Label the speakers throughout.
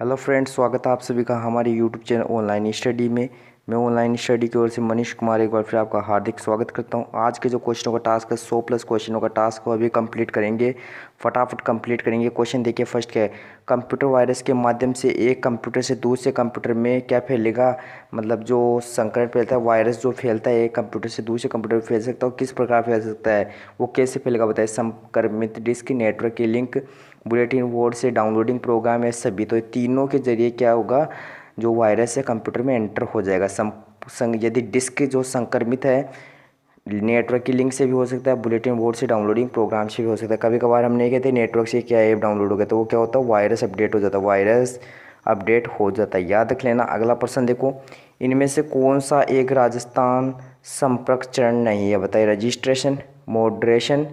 Speaker 1: Hello friends, स्वागत है आप सभी का हमारे यूट्यूब चैनल ऑनलाइन स्टडी में। मैं ऑनलाइन स्टडी की ओर से मनीष कुमार एक बार फिर आपका हार्दिक स्वागत करता हूं। आज के जो क्वेश्चनों का टास्क है 100 प्लस क्वेश्चनों का टास्क को अभी कंप्लीट करेंगे। फटाफट कंप्लीट करेंगे। क्वेश्चन देखिए, फर्स्ट क्या है। कंप्यूटर वायरस के माध्यम से एक कंप्यूटर से दूसरे कंप्यूटर में क्या फैलेगा, मतलब जो संक्रमण फैलता है, वायरस जो फैलता है एक कंप्यूटर से दूसरे कंप्यूटर में फैल सकता है। किस प्रकार फैल सकता है, वो कैसे फैलेगा बताइए। संक्रमित डिस्क, नेटवर्क की लिंक, बुलेटिन बोर्ड से डाउनलोडिंग प्रोग्राम है सभी। तो ये तीनों के जरिए क्या होगा, जो वायरस है कंप्यूटर में एंटर हो जाएगा। यदि डिस्क जो संक्रमित है, नेटवर्क की लिंक से भी हो सकता है, बुलेटिन बोर्ड से डाउनलोडिंग प्रोग्राम से भी हो सकता है। कभी कभार हम नहीं कहते नेटवर्क से क्या ऐप डाउनलोड हो गया, तो वो क्या होता है, वायरस अपडेट हो जाता है। वायरस अपडेट हो जाता है, याद रख लेना। अगला प्रश्न देखो, इनमें से कौन सा एक राजस्थान संपर्क चरण नहीं है बताइए। Registration, moderation,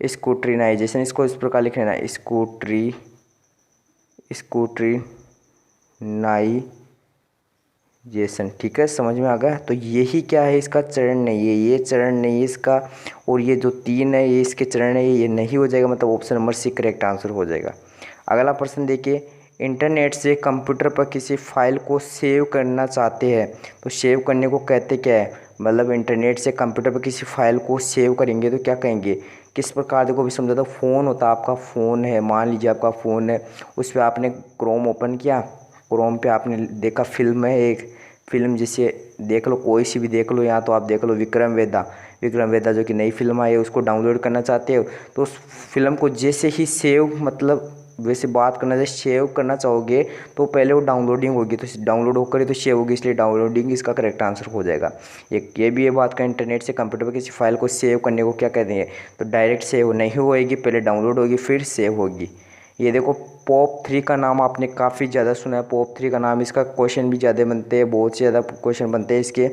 Speaker 1: scrutinization. इसको इस प्रकार लिख लेना, स्कूटरीनाइजेशन। ठीक है, समझ में आ गया। तो यही क्या है, इसका चरण नहीं है, ये चरण नहीं है इसका। और ये जो तीन है ये इसके चरण है, ये नहीं हो जाएगा, मतलब option number C correct answer हो जाएगा। अगला प्रश्न देखिए, इंटरनेट से कंप्यूटर पर किसी फाइल को सेव करना चाहते हैं तो सेव करने को कहते क्या है, मतलब इंटरनेट से कंप्यूटर पर किसी फाइल को सेव करेंगे तो क्या कहेंगे, किस प्रकार। देखो भी समझा था, फ़ोन होता है, आपका फ़ोन है, मान लीजिए आपका फ़ोन है, उस पर आपने क्रोम ओपन किया, क्रोम पे आपने देखा फिल्म है एक, फिल्म जिसे देख लो, कोई सी भी देख लो, यहाँ तो आप देख लो विक्रम वेदा जो कि नई फिल्म आई है, उसको डाउनलोड करना चाहते हो तो उस फिल्म को जैसे ही सेव, मतलब वैसे बात करना जैसे सेव करना चाहोगे तो पहले वो डाउनलोडिंग होगी, तो डाउनलोड होकर ही तो सेव होगी, इसलिए डाउनलोडिंग इसका करेक्ट आंसर हो जाएगा। एक ये भी है बात का, इंटरनेट से कंप्यूटर पर किसी फाइल को सेव करने को क्या कहते हैं, तो डायरेक्ट सेव नहीं होएगी, पहले डाउनलोड होगी फिर सेव होगी। ये देखो, पॉप 3 का नाम आपने काफ़ी ज़्यादा सुना है, पॉप 3 का नाम, इसका क्वेश्चन भी ज़्यादा बनते हैं, बहुत से ज़्यादा क्वेश्चन बनते हैं इसके।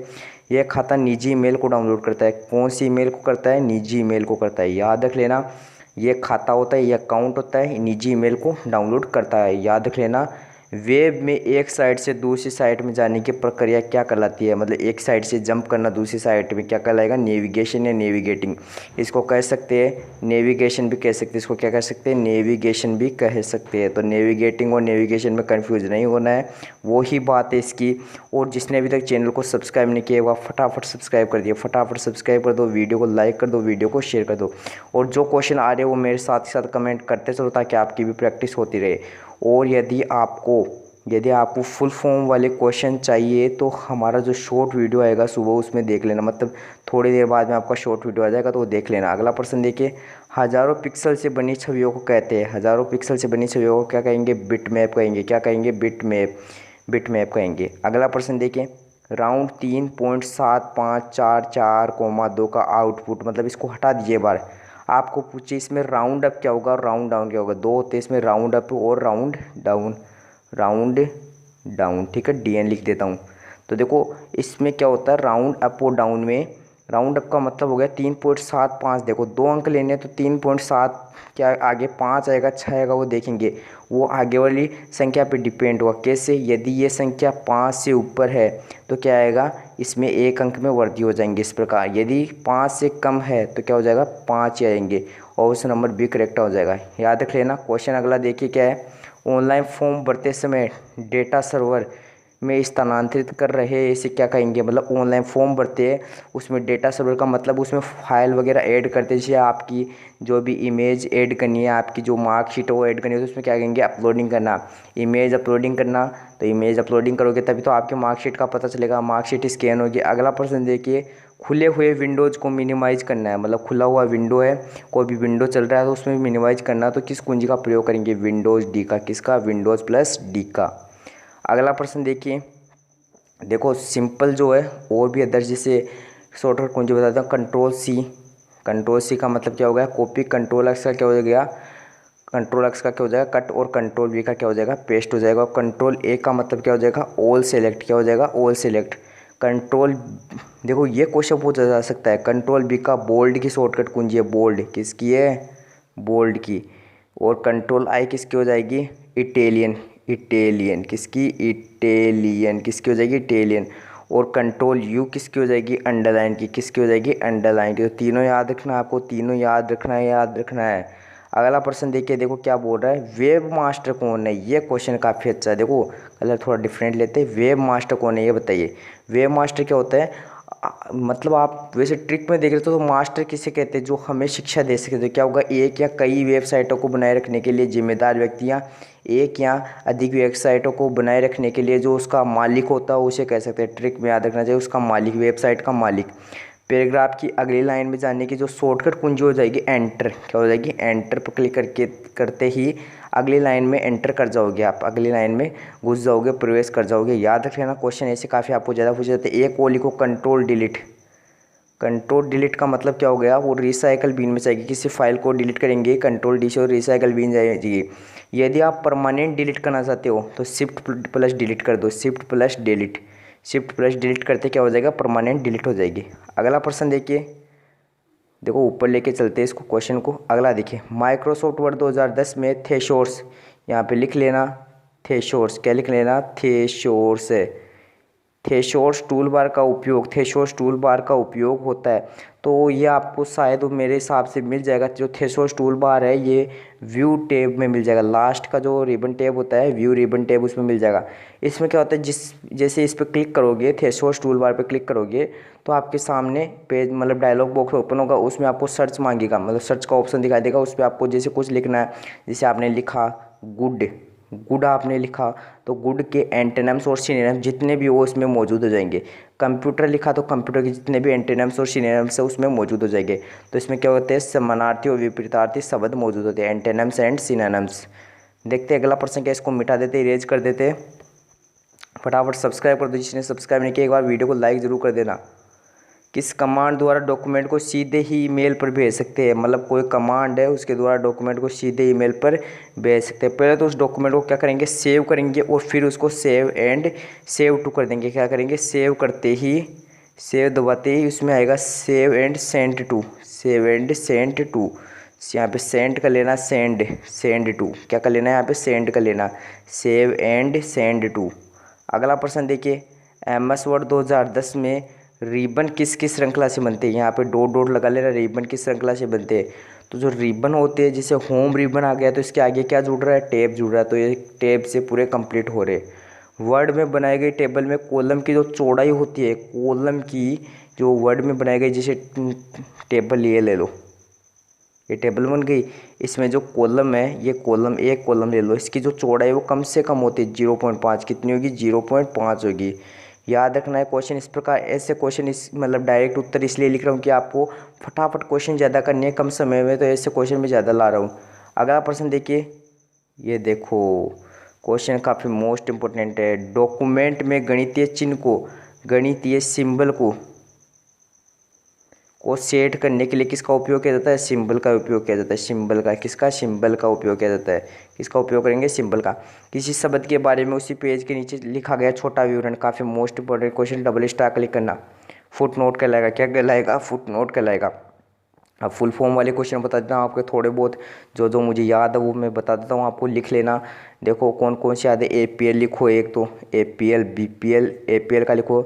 Speaker 1: यह खाता निजी ईमेल को डाउनलोड करता है। कौन सी ईमेल को करता है, निजी ईमेल को करता है, याद रख लेना। ये खाता होता है, ये अकाउंट होता है, निजी ईमेल को डाउनलोड करता है, याद रख लेना। वेब में एक साइट से दूसरी साइट में जाने की प्रक्रिया क्या कहलाती है, मतलब एक साइट से जंप करना दूसरी साइट में क्या कहलाएगा, नेविगेशन या नेविगेटिंग। इसको कह सकते हैं नेविगेशन भी कह सकते हैं, इसको क्या कह सकते हैं, नेविगेशन भी कह सकते हैं। तो नेविगेटिंग और नेविगेशन में कंफ्यूज नहीं होना है, वो ही बात है इसकी। और जिसने अभी तक चैनल को सब्सक्राइब नहीं किया वह फटाफट सब्सक्राइब कर दिए, फटाफट सब्सक्राइब कर दो, वीडियो को लाइक कर दो, वीडियो को शेयर कर दो। और जो क्वेश्चन आ रहे हैं वो मेरे साथ ही साथ कमेंट करते चलो, ताकि आपकी भी प्रैक्टिस होती रहे। और यदि आपको फुल फॉर्म वाले क्वेश्चन चाहिए तो हमारा जो शॉर्ट वीडियो आएगा सुबह, उसमें देख लेना, मतलब थोड़ी देर बाद में आपका शॉर्ट वीडियो आ जाएगा, तो वो देख लेना। अगला प्रश्न देखिए, हज़ारों पिक्सल से बनी छवियों को कहते हैं, हज़ारों पिक्सल से बनी छवियों को क्या कहेंगे, बिट मैप कहेंगे। क्या कहेंगे, बिट मैप कहेंगे। अगला प्रश्न देखिए, राउंड 3.7544,2 का आउटपुट, मतलब इसको हटा दीजिए बार, आपको पूछिए इसमें राउंड अप क्या होगा और राउंड डाउन क्या होगा। दो होते हैं इसमें, राउंड अप और राउंड डाउन, राउंड डाउन, ठीक है, डीएन लिख देता हूँ। तो देखो इसमें क्या होता है, राउंड अप और डाउन में, राउंड अप का मतलब हो गया 3.75। देखो 2 अंक लेने हैं तो 3.7, क्या आगे 5 आएगा 6 आएगा वो देखेंगे, वो आगे वाली संख्या पे डिपेंड होगा। कैसे, यदि ये संख्या 5 से ऊपर है तो क्या आएगा, इसमें 1 अंक में वृद्धि हो जाएंगे इस प्रकार। यदि 5 से कम है तो क्या हो जाएगा, 5 ही आएंगे, और उस नंबर बी करेक्ट हो जाएगा, याद रख लेना। क्वेश्चन अगला देखिए क्या है, ऑनलाइन फॉर्म भरते समय डेटा सर्वर में स्थानांतरित कर रहे हैं, इसे क्या कहेंगे, मतलब ऑनलाइन फॉर्म भरते हैं उसमें डेटा सर्वर का मतलब उसमें फाइल वगैरह ऐड करते हैं, जैसे आपकी जो भी इमेज ऐड करनी है, आपकी जो मार्कशीट है वो ऐड करनी है, तो उसमें क्या कहेंगे, अपलोडिंग करना, इमेज अपलोडिंग करना। तो इमेज अपलोडिंग करोगे तभी तो आपके मार्कशीट का पता चलेगा, मार्कशीट स्कैन होगी। अगला प्रश्न देखिए, खुले हुए विंडोज़ को मिनिमाइज करना है, मतलब खुला हुआ विंडो है, कोई भी विंडो चल रहा है तो उसमें मिनिमाइज करना, तो किस कुंजी का प्रयोग करेंगे, विंडोज़ डी का, किसका, विंडोज़ प्लस डी का। अगला प्रश्न देखिए, देखो सिंपल जो है और भी अदर, जैसे शॉर्टकट कुंजी बताता हूँ, कंट्रोल सी का मतलब क्या हो गया, कॉपी, कंट्रोल एक्स का क्या हो गया, कंट्रोल एक्स का क्या हो जाएगा, कट, और कंट्रोल वी का क्या हो जाएगा, पेस्ट हो जाएगा। और कंट्रोल ए का मतलब क्या हो जाएगा, ऑल सेलेक्ट, क्या हो जाएगा, ऑल सेलेक्ट। कंट्रोल, देखो ये क्वेश्चन पूछा जा सकता है, कंट्रोल बी का बोल्ड की शॉर्टकट कुंजी है, बोल्ड किसकी है, बोल्ड की। और कंट्रोल आई किसकी हो जाएगी, इटालियन, किसकी हो जाएगी, इटालियन। और कंट्रोल यू किसकी हो जाएगी, अंडरलाइन की, किसकी हो जाएगी, अंडरलाइन की। तो तीनों याद रखना, आपको तीनों याद रखना है, याद रखना है। अगला प्रश्न देखिए, देखो क्या बोल रहा है, वेब मास्टर कौन है। ये क्वेश्चन काफ़ी अच्छा है। देखो कलर थोड़ा डिफरेंट लेते हैं। वेब मास्टर कौन है ये बताइए। वेब मास्टर क्या होता है, मतलब आप वैसे ट्रिक में देख रहे हो तो मास्टर किसे कहते हैं, जो हमें शिक्षा दे सके। तो क्या होगा, एक या कई वेबसाइटों को बनाए रखने के लिए जिम्मेदार व्यक्ति, या एक या अधिक वेबसाइटों को बनाए रखने के लिए जो उसका मालिक होता है उसे कह सकते हैं। ट्रिक में याद रखना चाहिए, उसका मालिक, वेबसाइट का मालिक। पैराग्राफ की अगली लाइन में जाने की जो शॉर्टकट कुंजी हो जाएगी एंटर, क्या हो जाएगी, एंटर पर क्लिक करके करते ही अगली लाइन में एंटर कर जाओगे, आप अगली लाइन में घुस जाओगे, प्रवेश कर जाओगे। याद रख लेना, क्वेश्चन ऐसे काफ़ी आपको ज़्यादा पूछे जाते हैं। एक को लिखो कंट्रोल डिलीट। कंट्रोल डिलीट का मतलब क्या हो गया, वो रिसाइकल बिन में जाएगी। किसी फाइल को डिलीट करेंगे कंट्रोल डी से और रिसाइकल बिन जाएगी। यदि आप परमानेंट डिलीट करना चाहते हो तो शिफ्ट प्लस डिलीट कर दो, shift plus delete. Shift plus delete करते क्या हो जाएगा, परमानेंट डिलीट हो जाएगी। अगला प्रश्न देखिए, देखो ऊपर लेके चलते हैं इसको क्वेश्चन को। अगला देखिए, माइक्रोसॉफ्ट वर्ड 2010 में थेसोर्स, यहाँ पे लिख लेना थेसोर्स, क्या लिख लेना, थेसोर्स है। थेसोर्स टूल बार का उपयोग, थेसोर्स टूल बार का उपयोग होता है। तो ये आपको शायद मेरे हिसाब से मिल जाएगा, जो थेसोर्स टूल बार है ये व्यू टैब में मिल जाएगा। लास्ट का जो रिबन टैब होता है, व्यू रिबन टैब, उसमें मिल जाएगा। इसमें क्या होता है, जैसे इस पर क्लिक करोगे, थेसोर्स टूल बार पर क्लिक करोगे तो आपके सामने पेज मतलब डायलॉग बॉक्स ओपन होगा। उसमें आपको सर्च मांगेगा, मतलब सर्च का ऑप्शन दिखाई देगा। उस पर आपको जैसे कुछ लिखना है, जैसे आपने लिखा गुड, गुड आपने लिखा तो गुड के एंटोनिम्स और सिनोनिम्स जितने भी हो उसमें मौजूद हो जाएंगे। कंप्यूटर लिखा तो कंप्यूटर के जितने भी एंटोनिम्स और सिनोनिम्स है उसमें मौजूद हो जाएंगे। तो इसमें क्या होते हैं, समानार्थी और विपरीतार्थी शब्द मौजूद होते हैं, एंटोनिम्स एंड सिनोनिम्स। देखते हैं अगला प्रश्न क्या, इसको मिटा देते, इरेज कर देते। फटाफट सब्सक्राइब कर दो, जिसने सब्सक्राइब नहीं किया एक बार वीडियो को लाइक ज़रूर कर देना। किस कमांड द्वारा डॉक्यूमेंट को सीधे ही ईमेल पर भेज सकते हैं, मतलब कोई कमांड है उसके द्वारा डॉक्यूमेंट को सीधे ईमेल पर भेज सकते हैं। पहले तो उस डॉक्यूमेंट को क्या करेंगे, सेव करेंगे और फिर उसको सेव एंड सेव टू कर देंगे। क्या करेंगे, सेव करते ही, सेव दबाते ही उसमें आएगा save and send to, save and send to. यहाँ पे सेंड कर लेना, सेंड, सेंड टू, क्या कर लेना है यहाँ पे, सेंड कर लेना, सेव एंड सेंड टू। अगला प्रश्न देखिए, MS वर्ड 2010 में रिबन किस किस श्रृंखला से बनते हैं। यहाँ पे डॉट डॉट लगा लेना, रिबन किस श्रृंखला से बनते हैं। तो जो रिबन होते हैं, जैसे होम रिबन आ गया तो इसके आगे क्या जुड़ रहा है, टैब जुड़ रहा है। तो ये टैब से पूरे कंप्लीट हो रहे। वर्ड में बनाई गई टेबल में कॉलम की जो चौड़ाई होती है, कॉलम की जो वर्ड में बनाई गई, जैसे टेबल ये ले लो, ये टेबल बन गई। इसमें जो कॉलम है, ये कॉलम, एक कॉलम ले लो, इसकी जो चौड़ाई है वो कम से कम होती है 0.5। कितनी होगी, 0.5 होगी। याद रखना है क्वेश्चन इस प्रकार, ऐसे क्वेश्चन इस मतलब डायरेक्ट उत्तर इसलिए लिख रहा हूँ कि आपको फटाफट क्वेश्चन ज़्यादा करने हैं कम समय में, तो ऐसे क्वेश्चन में ज़्यादा ला रहा हूँ। अगला प्रश्न देखिए, ये देखो क्वेश्चन काफ़ी मोस्ट इम्पोर्टेंट है। डॉक्यूमेंट में गणितीय चिन्ह को, गणितीय सिंबल को सेट करने के लिए किसका उपयोग किया जाता है, सिंबल का उपयोग किया जाता है। सिंबल का, किसका, सिंबल का उपयोग किया जाता है। किसका उपयोग करेंगे, सिंबल का। किसी शब्द के बारे में उसी पेज के नीचे लिखा गया छोटा विवरण, काफ़ी most important question, double star click करना। फुट नोट कहलाएगा, क्या कहलाएगा, फुट नोट कहलाएगा। अब फुल फॉर्म वाले क्वेश्चन बता देता हूँ आपके, थोड़े बहुत जो जो मुझे याद है वो मैं बता देता हूँ, आपको लिख लेना। देखो कौन कौन से याद है, APL लिखो एक तो, APL, BPL, APL का लिखो,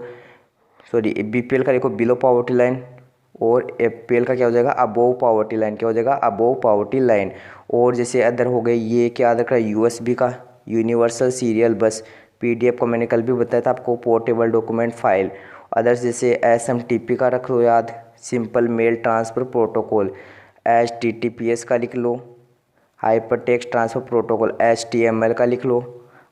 Speaker 1: सॉरी BPL का लिखो बिलो पॉवर्टी लाइन, और APL का क्या हो जाएगा, अबोव पॉवर्टी लाइन, क्या हो जाएगा, अबोव पॉवर्टी लाइन। और जैसे अदर हो गए, ये क्या याद रखा है, USB का, यूनिवर्सल सीरियल बस, PDF का मैंने कल भी बताया था आपको, पोर्टेबल डॉक्यूमेंट फाइल। अदर्स जैसे SMTP का रख लो याद, simple mail transfer protocol. HTTPS का लिख लो, hyper text transfer protocol. HTML का लिख लो,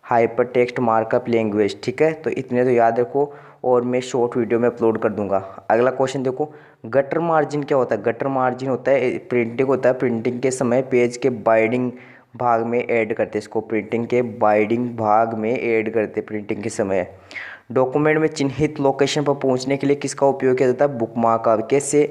Speaker 1: हाइपर टेक्स्ट मार्कअप लैंग्वेज। ठीक है, तो इतने तो याद रखो और मैं शॉर्ट वीडियो में अपलोड कर दूंगा। अगला क्वेश्चन देखो, गटर मार्जिन क्या होता है। गटर मार्जिन होता है, प्रिंटिंग होता है, प्रिंटिंग के समय पेज के बाइंडिंग भाग में ऐड करते हैं इसको, प्रिंटिंग के बाइंडिंग भाग में ऐड करते हैं प्रिंटिंग के समय। डॉक्यूमेंट में चिन्हित लोकेशन पर पहुंचने के लिए किसका उपयोग किया जाता है, बुकमार्क का। कैसे,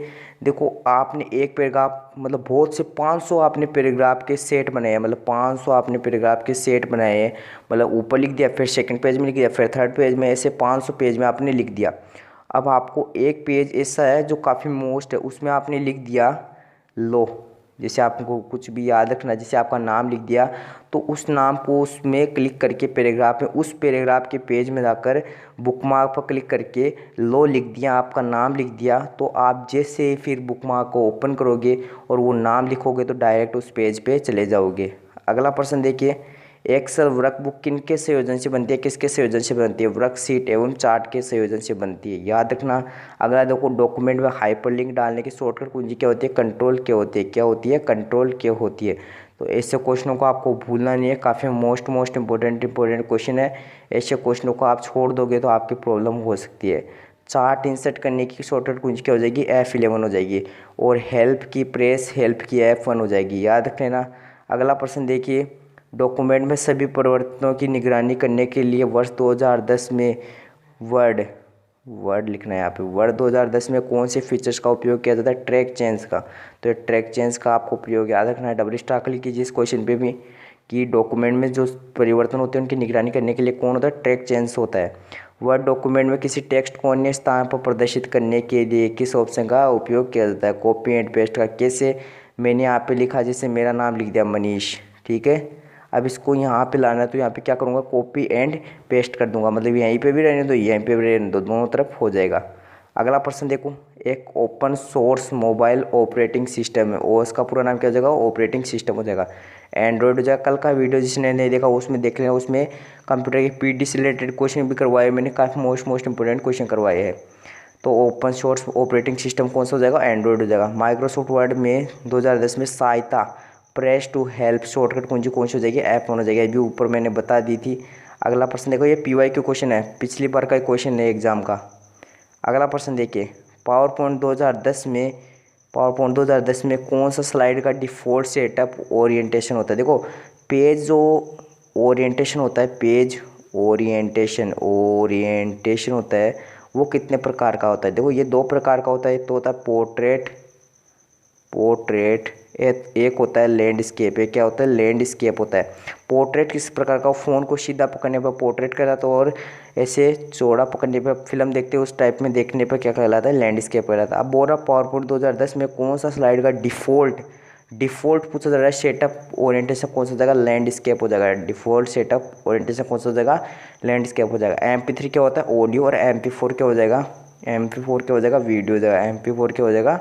Speaker 1: देखो आपने एक पैराग्राफ, मतलब बहुत से 500 आपने पैराग्राफ के सेट बनाए हैं, मतलब 500 आपने पैराग्राफ के सेट बनाए हैं, मतलब ऊपर लिख दिया, फिर सेकंड पेज में लिख दिया, फिर थर्ड पेज में, ऐसे 500 पेज में आपने लिख दिया। अब आपको एक पेज ऐसा है जो काफ़ी मोस्ट है, उसमें आपने लिख दिया लो, जैसे आपको कुछ भी याद रखना, जैसे आपका नाम लिख दिया तो उस नाम को उसमें क्लिक करके पैराग्राफ में, उस पैराग्राफ के पेज में जाकर बुकमार्क पर क्लिक करके लो लिख दिया, आपका नाम लिख दिया, तो आप जैसे फिर बुकमार्क को ओपन करोगे और वो नाम लिखोगे तो डायरेक्ट उस पेज पे चले जाओगे। अगला प्रश्न देखिए, एक्सेल वर्कबुक किनके संयोजन से बनती है, किसके संयोजन से बनती है? वर्कशीट एवं चार्ट के संयोजन से बनती है, याद रखना। अगला देखो, डॉक्यूमेंट में हाइपरलिंक डालने की शॉर्टकट कुंजी क्या होती है? कंट्रोल क्या होती है? क्या होती है? कंट्रोल क्या होती है? तो ऐसे क्वेश्चनों को आपको भूलना नहीं है, काफ़ी मोस्ट इंपॉर्टेंट क्वेश्चन है। ऐसे क्वेश्चनों को आप छोड़ दोगे तो आपकी प्रॉब्लम हो सकती है। चार्ट इंसर्ट करने की शॉर्टकट कुंजी क्या हो जाएगी? F11 हो जाएगी। और हेल्प की प्रेस हेल्प की F1 हो जाएगी, याद रख लेना। अगला प्रश्न देखिए, डॉक्यूमेंट में सभी परिवर्तनों की निगरानी करने के लिए वर्ष 2010 में वर्ड लिखना है यहाँ पे, वर्ष 2010 में कौन से फीचर्स का उपयोग किया जाता है? ट्रैक चेंज का। तो ट्रैक चेंज का आपको प्रयोग याद रखना है। डबल स्टार क्लिक कीजिए इस क्वेश्चन पे भी कि डॉक्यूमेंट में जो परिवर्तन होते हैं उनकी निगरानी करने के लिए कौन होता है? ट्रैक चेंज होता है। वर्ड डॉक्यूमेंट में किसी टेक्स्ट को अन्य स्थान पर प्रदर्शित करने के लिए किस ऑप्शन का उपयोग किया जाता है? कॉपी एंड पेस्ट का। कैसे? मैंने यहाँ पे लिखा, जैसे मेरा नाम लिख दिया मनीष, ठीक है। अब इसको यहाँ पे लाना है तो यहाँ पे क्या करूँगा? कॉपी एंड पेस्ट कर दूंगा, मतलब यहीं पे भी रहने दो, यहीं पे भी रहने दो, दोनों तरफ हो जाएगा। अगला प्रश्न देखो, एक open source mobile operating system है, ओएस का पूरा नाम क्या हो जाएगा? ऑपरेटिंग सिस्टम हो जाएगा। एंड्रॉयड हो जाएगा। कल का वीडियो जिसने नहीं देखा उसमें देख लेना, उसमें कंप्यूटर के पीडी से रिलेटेड क्वेश्चन भी करवाए मैंने, काफ़ी मोस्ट इंपोर्टेंट क्वेश्चन करवाए हैं। तो ओपन सोर्स ऑपरेटिंग सिस्टम कौन सा हो जाएगा? एंड्रॉयड हो जाएगा। माइक्रोसॉफ्ट वर्ड में 2010 में सहायता प्रेस टू हेल्प शॉर्टकट कुंजी कौन सी हो जाएगी? F1 हो जाएगी, अभी ऊपर मैंने बता दी थी। अगला प्रश्न देखो, ये PYQ क्वेश्चन है, पिछली बार का क्वेश्चन है एग्जाम का। अगला प्रश्न देखिए, पावरपॉइंट 2010 में कौन सा स्लाइड का डिफ़ॉल्ट सेटअप ओरिएंटेशन होता है? देखो, पेज जो ओरिएंटेशन होता है, पेज ओरिएंटेशन होता है, वो कितने प्रकार का होता है? देखो, ये 2 प्रकार का होता है। एक तो होता है पोर्ट्रेट, एक होता है लैंडस्केप। ये क्या होता है? लैंडस्केप होता है। पोर्ट्रेट किस प्रकार का? फ़ोन को सीधा पकड़ने पर पोर्ट्रेट कहलाता है, और ऐसे चौड़ा पकड़ने पर फिल्म देखते हैं उस टाइप में देखने पर क्या कहलाता है? लैंडस्केप कहलाता है। अब बोल रहा पावरपॉइंट 2010 में कौन सा स्लाइड का डिफ़ॉल्ट पूछा जा रहा है, सेटअप ओरिएंटेशन कौन सा हो जाएगा? लैंडस्केप हो जाएगा। डिफ़ॉल्ट सेटअप ओरिएंटेशन कौन सा हो जाएगा? लैंडस्केप हो जाएगा। MP3 क्या होता है? ऑडियो। और MP4 क्या हो जाएगा? MP4 क्या हो जाएगा? वीडियो हो जाएगा। MP4 क्या हो जाएगा?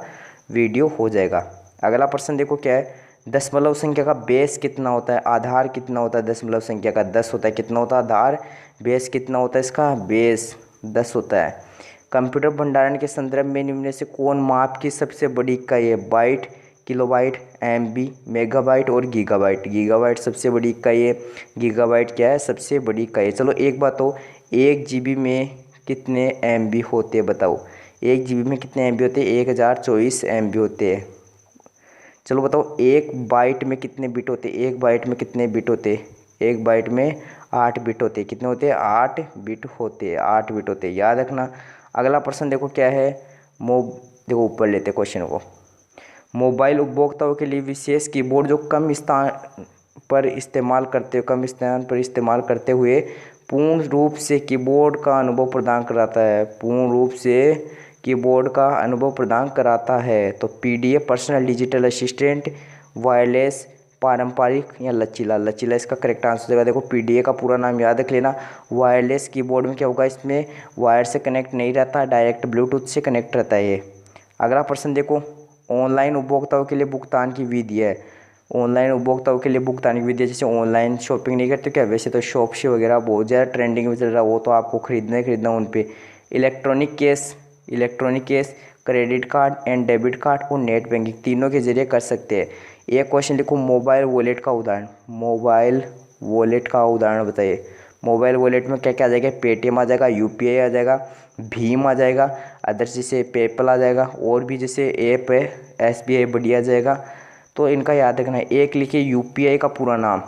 Speaker 1: वीडियो हो जाएगा। अगला प्रश्न देखो क्या है, दशमलव संख्या का बेस कितना होता है? आधार कितना होता है? दशमलव संख्या का 10 होता है। कितना होता है आधार? बेस कितना होता है इसका? बेस 10 होता है। कंप्यूटर भंडारण के संदर्भ में निम्न में से कौन माप की सबसे बड़ी इकाई है? बाइट, किलोबाइट, MB, मेगाबाइट और गीगाबाइट। गीगाबाइट सबसे बड़ी इकाई है। गीगाबाइट क्या है? सबसे बड़ी इकाई है। चलो एक बात हो, 1 GB में कितने MB होते हैं बताओ? 1 GB में कितने MB होते हैं? 1024 MB होते हैं। चलो बताओ, 1 बाइट में कितने बिट होते? 1 बाइट में कितने बिट होते? 1 बाइट में 8 बिट होते। कितने होते हैं? 8 बिट होते, 8 बिट होते, याद रखना। अगला प्रश्न देखो क्या है, देखो ऊपर लेते क्वेश्चन को। मोबाइल उपभोक्ताओं के लिए विशेष कीबोर्ड जो कम स्थान पर इस्तेमाल करते हुए पूर्ण रूप से कीबोर्ड का अनुभव प्रदान कराता है। पूर्ण रूप से कीबोर्ड का अनुभव प्रदान कराता है। तो PDF, personal digital assistant, wireless, पारंपरिक या लचीला। लचीला इसका करेक्ट आंसर हो जाएगा। देखो, PDA का पूरा नाम याद रख लेना। वायरलेस कीबोर्ड में क्या होगा? इसमें वायर से कनेक्ट नहीं रहता, डायरेक्ट ब्लूटूथ से कनेक्ट रहता है ये। अगला प्रश्न देखो, ऑनलाइन उपभोक्ताओं के लिए भुगतान की विधि है। ऑनलाइन उपभोक्ताओं के लिए भुगतान की विधि, जैसे ऑनलाइन शॉपिंग नहीं करते क्या, वैसे तो शॉप्सी वगैरह बहुत ज़्यादा ट्रेंडिंग में चल रहा है, वो तो आपको खरीदना उन पे। Electronic case, credit card and debit card और नेट बैंकिंग तीनों के जरिए कर सकते हैं। एक क्वेश्चन देखो, मोबाइल वॉलेट का उदाहरण बताइए। मोबाइल वॉलेट में क्या क्या आ जाएगा? पेटीएम आ जाएगा, UPI आ जाएगा, भीम आ जाएगा, अदर्स जैसे पेपल आ जाएगा, और भी जैसे ऐप है SBI बढ़िया जाएगा। तो इनका याद रखना है। एक लिखिए UPI का पूरा नाम,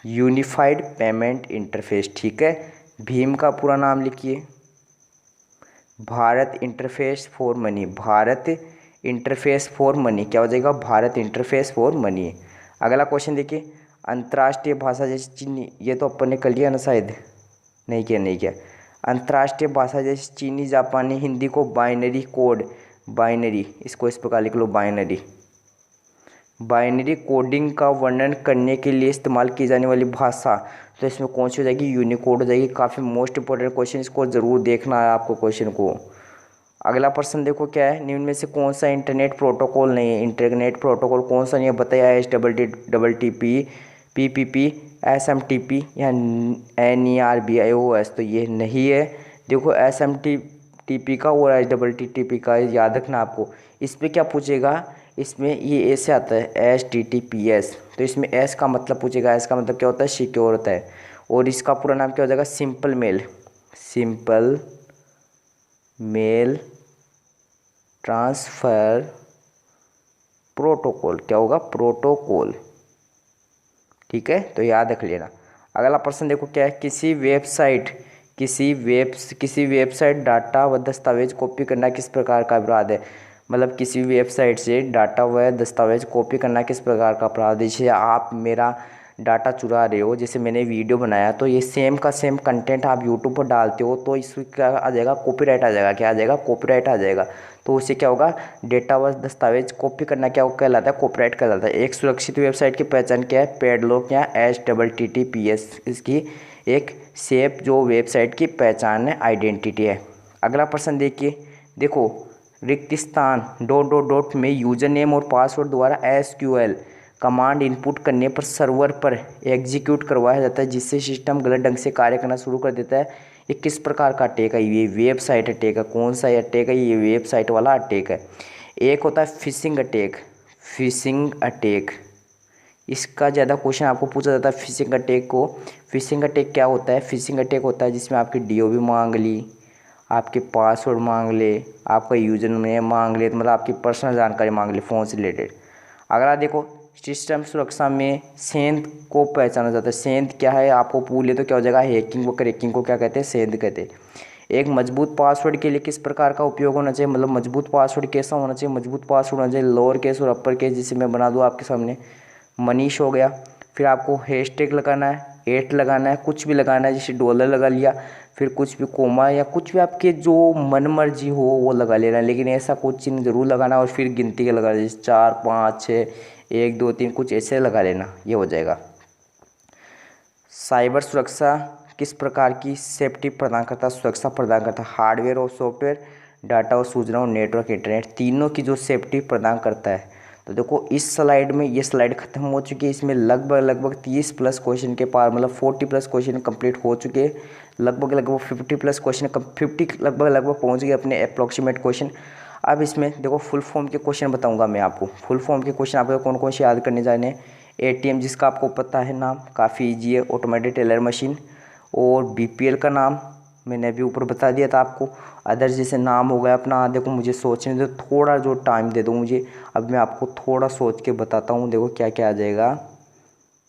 Speaker 1: यूनिफाइड पेमेंट इंटरफेस, ठीक है। भीम का पूरा नाम लिखिए, Bharat interface for money. Bharat interface for money क्या हो जाएगा? Bharat interface for money. अगला क्वेश्चन देखिए, अंतर्राष्ट्रीय भाषा जैसे चीनी, ये तो अपन ने कर लिया ना शायद, नहीं किया। अंतर्राष्ट्रीय भाषा जैसे चीनी, जापानी, हिंदी को बाइनरी कोड, बाइनरी, इसको इस प्रकार लिख लो, बाइनरी। बाइनरी कोडिंग का वर्णन करने के लिए इस्तेमाल की जाने वाली भाषा, तो इसमें कौन सी हो जाएगी, यूनिकोड हो जाएगी। काफ़ी मोस्ट इंपॉर्टेंट क्वेश्चन, इसको ज़रूर देखना है आपको क्वेश्चन को। अगला प्रश्न देखो क्या है, निम्न में से कौन सा इंटरनेट प्रोटोकॉल नहीं है, इंटरनेट प्रोटोकॉल कौन सा नहीं है बताया, HTTP, PPP, SMTP या NERBIOS, तो ये नहीं है। देखो SMTP का और HTTP का याद रखना आपको। इस पर क्या पूछेगा, इसमें ये ऐसे आता है HTTPS, तो इसमें S का मतलब पूछेगा, S का मतलब क्या होता है, सिक्योर होता है। और इसका पूरा नाम क्या हो जाएगा, सिंपल मेल ट्रांसफ़र प्रोटोकॉल, क्या होगा, प्रोटोकॉल। ठीक है, तो याद रख लेना। अगला प्रश्न देखो क्या है, किसी वेबसाइट डाटा व दस्तावेज कॉपी करना किस प्रकार का अपराध है। मतलब किसी भी वेबसाइट से डाटा व दस्तावेज कॉपी करना किस प्रकार का अपराध है। जैसे आप मेरा डाटा चुरा रहे हो, जैसे मैंने वीडियो बनाया तो ये सेम का सेम कंटेंट आप यूट्यूब पर डालते हो, तो इसमें क्या आ जाएगा, कॉपीराइट आ जाएगा। क्या आ जाएगा, कॉपीराइट आ जाएगा। तो उससे क्या होगा, डेटा व दस्तावेज कॉपी करना क्या कहलाता है, कॉपीराइट कहलाता है। एक सुरक्षित वेबसाइट की पहचान क्या है, पैडलॉक या HTTPS, इसकी एक सेफ जो वेबसाइट की पहचान है, आइडेंटिटी है। अगला प्रश्न देखिए, देखो रिक्त स्थान ... में यूजर नेम और पासवर्ड द्वारा SQL कमांड इनपुट करने पर सर्वर पर एग्जीक्यूट करवाया जाता है, जिससे सिस्टम गलत ढंग से कार्य करना शुरू कर देता है। ये किस प्रकार का अटैक है, ये वेबसाइट अटैक है। कौन सा अटैक है, ये वेबसाइट वाला अटैक है। एक होता है फिशिंग अटैक, इसका ज़्यादा क्वेश्चन आपको पूछा जाता है फिशिंग अटैक को। फिशिंग अटैक क्या होता है, फिशिंग अटैक होता है जिसमें आपकी DOB मांग ली, आपके पासवर्ड मांग ले, आपका यूजर नेम मांग ले, मतलब आपकी पर्सनल जानकारी मांग ले फ़ोन से रिलेटेड। अगला देखो, सिस्टम सुरक्षा में सेंध को पहचाना जाता है। सेंध क्या है, आपको पूछ ले तो क्या हो जाएगा, हैकिंग व क्रैकिंग को क्या कहते हैं, सेंध कहते हैं। एक मजबूत पासवर्ड के लिए किस प्रकार का उपयोग होना चाहिए, मतलब मजबूत पासवर्ड कैसा होना चाहिए, मजबूत पासवर्ड होना चाहिए लोअर केस और अपर केस। जिसे मैं बना दूँ आपके सामने, मनीष हो गया। फिर आपको हैशटैग लगाना है, @ लगाना है, कुछ भी लगाना है, जैसे $, लगा लिया, फिर कुछ भी कोमा या कुछ भी आपके जो मन मर्जी हो वो लगा लेना है, लेकिन ऐसा कुछ चिन्ह जरूर लगाना। और फिर गिनती के लगा, जैसे 4 5 6 1 2 3 कुछ ऐसे लगा लेना, ये हो जाएगा। साइबर सुरक्षा किस प्रकार की सेफ्टी प्रदान करता है, सुरक्षा प्रदान करता है। हार्डवेयर और सॉफ्टवेयर, डाटा और सूचना और नेटवर्क इंटरनेट, तीनों की जो सेफ्टी प्रदान करता है। तो देखो इस स्लाइड में, ये स्लाइड खत्म हो चुकी है, इसमें लगभग 30+ क्वेश्चन के पार, मतलब 40+ क्वेश्चन कंप्लीट हो चुके हैं। लगभग 50+ क्वेश्चन, 50 लगभग पहुंच गए अपने अप्रॉक्सीमेट क्वेश्चन। अब इसमें देखो फुल फॉर्म के क्वेश्चन बताऊंगा मैं आपको। फुल फॉर्म के क्वेश्चन आपको कौन कौन से याद करने जाने हैं। ATM जिसका आपको पता है नाम, काफ़ी ईजी है, ऑटोमेटेड टेलर मशीन। और BPL का नाम मैंने अभी ऊपर बता दिया था आपको। अदर जैसे नाम हो गया अपना, देखो मुझे सोचने दो, थोड़ा जो टाइम दे दो मुझे, अब मैं आपको थोड़ा सोच के बताता हूँ। देखो क्या क्या आ जाएगा,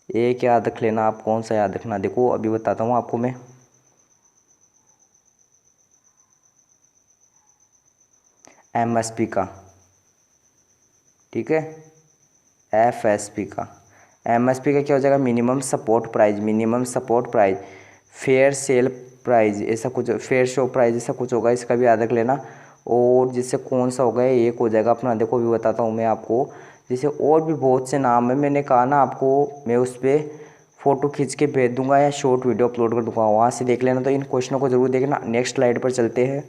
Speaker 1: एक याद रख लेना आप, कौन सा याद रखना, देखो अभी बताता हूँ आपको मैं। MSP का, ठीक है, FSP का। MSP का क्या हो जाएगा, minimum support price, fair sale price, ऐसा कुछ, फेयर शो प्राइस ऐसा कुछ होगा, इसका भी याद रख लेना। और जिससे कौन सा होगा, एक हो जाएगा अपना, देखो अभी बताता हूँ मैं आपको। जैसे और भी बहुत से नाम है, मैंने कहा ना आपको, मैं उस पर फ़ोटो खींच के भेज दूंगा या शॉर्ट वीडियो अपलोड कर दूंगा, वहाँ से देख लेना। तो इन क्वेश्चनों को जरूर देखना। नेक्स्ट स्लाइड पर चलते हैं।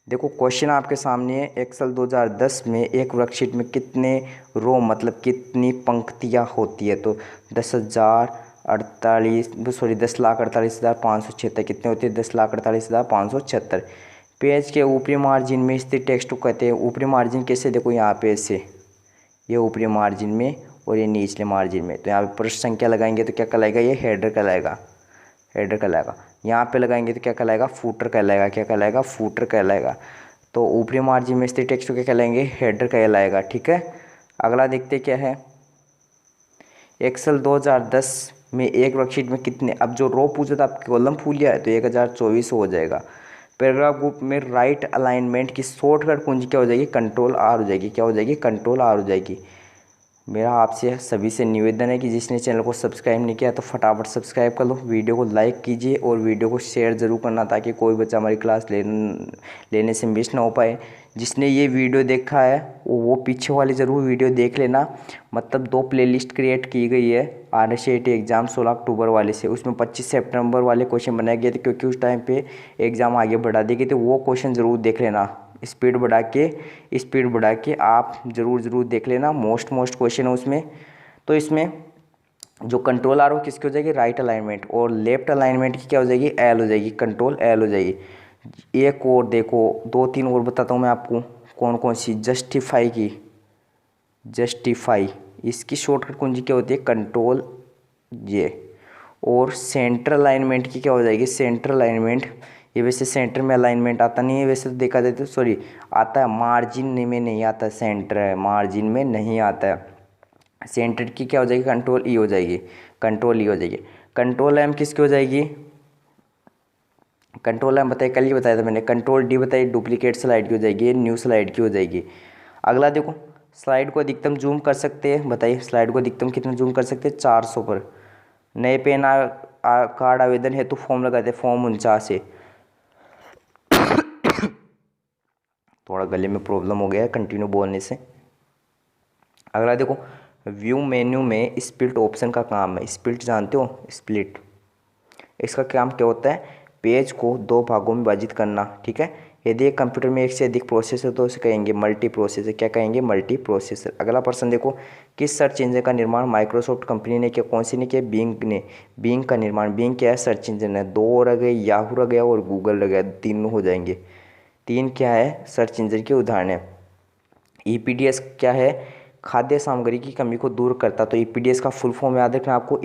Speaker 1: देखो क्वेश्चन आपके सामने है, एक्सेल 2010 में एक वर्कशीट में कितने रो, मतलब कितनी पंक्तियाँ होती है। तो 10,48,576 कितने होती है, 10,48,576। पेज के ऊपरी मार्जिन में स्थित टेक्स्ट को कहते हैं। ऊपरी मार्जिन कैसे, देखो यहाँ पे ऐसे, ये ऊपरी मार्जिन में और ये निचले मार्जिन में। तो यहाँ पे पृष्ठ संख्या लगाएंगे तो क्या कहलाएगा, ये हेडर कहलाएगा, यहाँ पे लगाएंगे तो क्या कहलाएगा, फूटर कहलाएगा। क्या कहलाएगा, फूटर कहलाएगा। तो ऊपरी मार्जिन में स्थित टेक्स्ट को क्या कहलाएंगे, हेडर कहलाएगा। ठीक है, अगला देखते क्या है। एक्सेल 2010 में एक वर्कशीट में कितने, अब जो रो पूछा था आपके कॉलम फूल लिया है तो 1024 हो जाएगा। पैराग्राफ ग्रुप में राइट अलाइनमेंट की शॉर्टकट कुंजी क्या हो जाएगी, Ctrl R हो जाएगी। क्या हो जाएगी, Ctrl R हो जाएगी। मेरा आपसे सभी से निवेदन है कि जिसने चैनल को सब्सक्राइब नहीं किया तो फटाफट सब्सक्राइब कर लो, वीडियो को लाइक कीजिए और वीडियो को शेयर ज़रूर करना ताकि कोई बच्चा हमारी क्लास लेने से मिस ना हो पाए। जिसने ये वीडियो देखा है वो पीछे वाली ज़रूर वीडियो देख लेना। मतलब 2 प्लेलिस्ट क्रिएट की गई है RCET एग्ज़ाम 16 अक्टूबर वाले से, उसमें 25 सितंबर वाले क्वेश्चन बनाए गए थे क्योंकि उस टाइम पे एग्ज़ाम आगे बढ़ा दी गई थी। वो क्वेश्चन ज़रूर देख लेना, स्पीड बढ़ा के आप ज़रूर देख लेना। मोस्ट क्वेश्चन है उसमें। तो इसमें जो कंट्रोल आर वो किसकी हो जाएगी, राइट अलाइनमेंट, और लेफ्ट अलाइनमेंट की क्या हो जाएगी, एल हो जाएगी, कंट्रोल एल हो जाएगी। एक और देखो, 2-3 और बताता हूँ मैं आपको कौन कौन सी। जस्टिफाई इसकी शॉर्टकट कुंजी क्या होती है, कंट्रोल जे। और सेंट्रल अलाइनमेंट की क्या हो जाएगी, सेंट्रल अलाइनमेंट, ये वैसे सेंटर में अलाइनमेंट आता नहीं है वैसे तो देखा जाए तो, सॉरी आता है मार्जिन में नहीं आता, सेंटर है मार्जिन में नहीं आता है। सेंटर की क्या हो जाएगी, कंट्रोल ई हो जाएगी, कंट्रोल ई हो जाएगी। कंट्रोल एम किसकी हो जाएगी, कंट्रोल एम बताइए, कल ही बताया था मैंने। कंट्रोल डी बताइए, डुप्लीकेट स्लाइड की हो जाएगी, न्यू स्लाइड की हो जाएगी। अगला देखो, स्लाइड को अधिकतम जूम कर सकते हैं, बताइए स्लाइड को अधिकतम कितना जूम कर सकते हैं, 400 पर। नए पैन कार्ड आवेदन हेतु फॉर्म लगाते हैं, फॉर्म 49 है। थोड़ा गले में प्रॉब्लम हो गया है कंटिन्यू बोलने से। अगला देखो, व्यू मेन्यू में स्प्लिट ऑप्शन का काम है। स्प्लिट जानते हो, स्प्लिट इसका काम क्या होता है, पेज को 2 भागों में विभाजित करना, ठीक है। यदि एक कंप्यूटर में एक से अधिक प्रोसेसर तो उसे कहेंगे मल्टी प्रोसेसर। क्या कहेंगे, मल्टी प्रोसेसर। अगला प्रश्न देखो, किस सर्च इंजन का निर्माण माइक्रोसॉफ्ट कंपनी ने किया, कौन सी ने किया, बिंग ने। बिंग का निर्माण, बिंग क्या है, सर्च इंजन है। 2 रह गए, याहू रह गया और गूगल रह गया, 3 हो जाएंगे। 3 क्या है, सर्च इंजन के उदाहरण है। EPDS क्या है, खाद्य सामग्री की कमी को दूर करता। तो EPDS का फुल फॉर्म याद रखना आपको,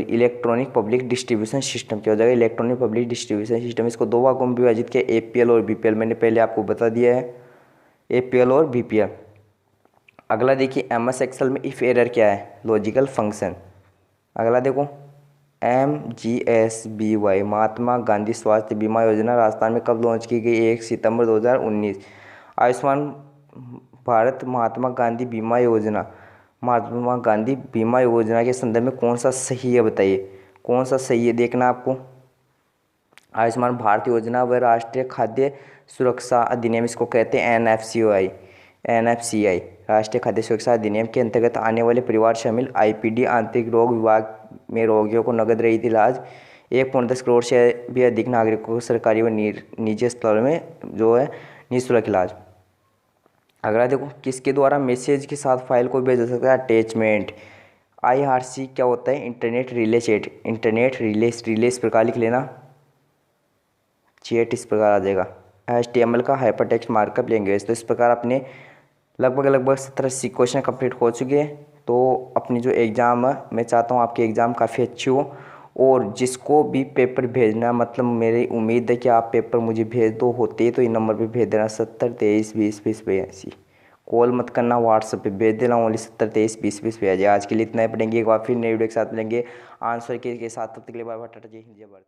Speaker 1: इलेक्ट्रॉनिक पब्लिक डिस्ट्रीब्यूशन सिस्टम क्या हो जाएगा, इलेक्ट्रॉनिक पब्लिक डिस्ट्रीब्यूशन सिस्टम। इसको 2 भागों में विभाजित किया, APL और BPL, मैंने पहले आपको बता दिया है, APL और BPL। अगला देखिए, MS एक्सेल में इफ एरर क्या है, लॉजिकल फंक्शन। अगला देखो, MGSBY महात्मा गांधी स्वास्थ्य बीमा योजना राजस्थान में कब लॉन्च की गई, 1 सितंबर 2019। आयुष्मान भारत महात्मा गांधी बीमा योजना, महात्मा गांधी बीमा योजना के संदर्भ में कौन सा सही है, बताइए कौन सा सही है, देखना आपको। आयुष्मान भारत योजना व राष्ट्रीय खाद्य सुरक्षा अधिनियम, इसको कहते हैं NFCI, राष्ट्रीय खाद्य सुरक्षा अधिनियम के अंतर्गत आने वाले परिवार शामिल IPD आंतरिक रोग विभाग में रोगियों को नगद रहित इलाज 1.10 करोड़ से भी अधिक नागरिकों को सरकारी व निजी अस्पतालों में जो है निःशुल्क इलाज। अगला देखो, किसके द्वारा मैसेज के साथ फाइल को भेजा जा सकता है, अटैचमेंट। IRC क्या होता है, internet relay chat, internet relay इस प्रकार लिख लेना, चैट इस प्रकार आ जाएगा। HTML का हाइपरटेक्स्ट मार्कअप लैंग्वेज। तो इस प्रकार अपने लगभग 70-80 क्वेश्चन कंप्लीट हो चुके हैं। तो अपनी जो एग्ज़ाम है, मैं चाहता हूँ आपकी एग्ज़ाम काफ़ी अच्छी हो। और जिसको भी पेपर भेजना, मतलब मेरी उम्मीद है कि आप पेपर मुझे भेज दो, होते तो इन नंबर पे भेज देना, 70 23 20 20 82। कॉल मत करना, व्हाट्सएप पे भेज देना, ओनली 70 23 20 20 पे आ जाए। आज के लिए इतना ही, पढ़ेंगे एक बार फिर नई वीडियो के साथ मिलेंगे आंसर के साथ। तब तक के लिए बाय बाय, टाटा, जय हिंद, जय भारत।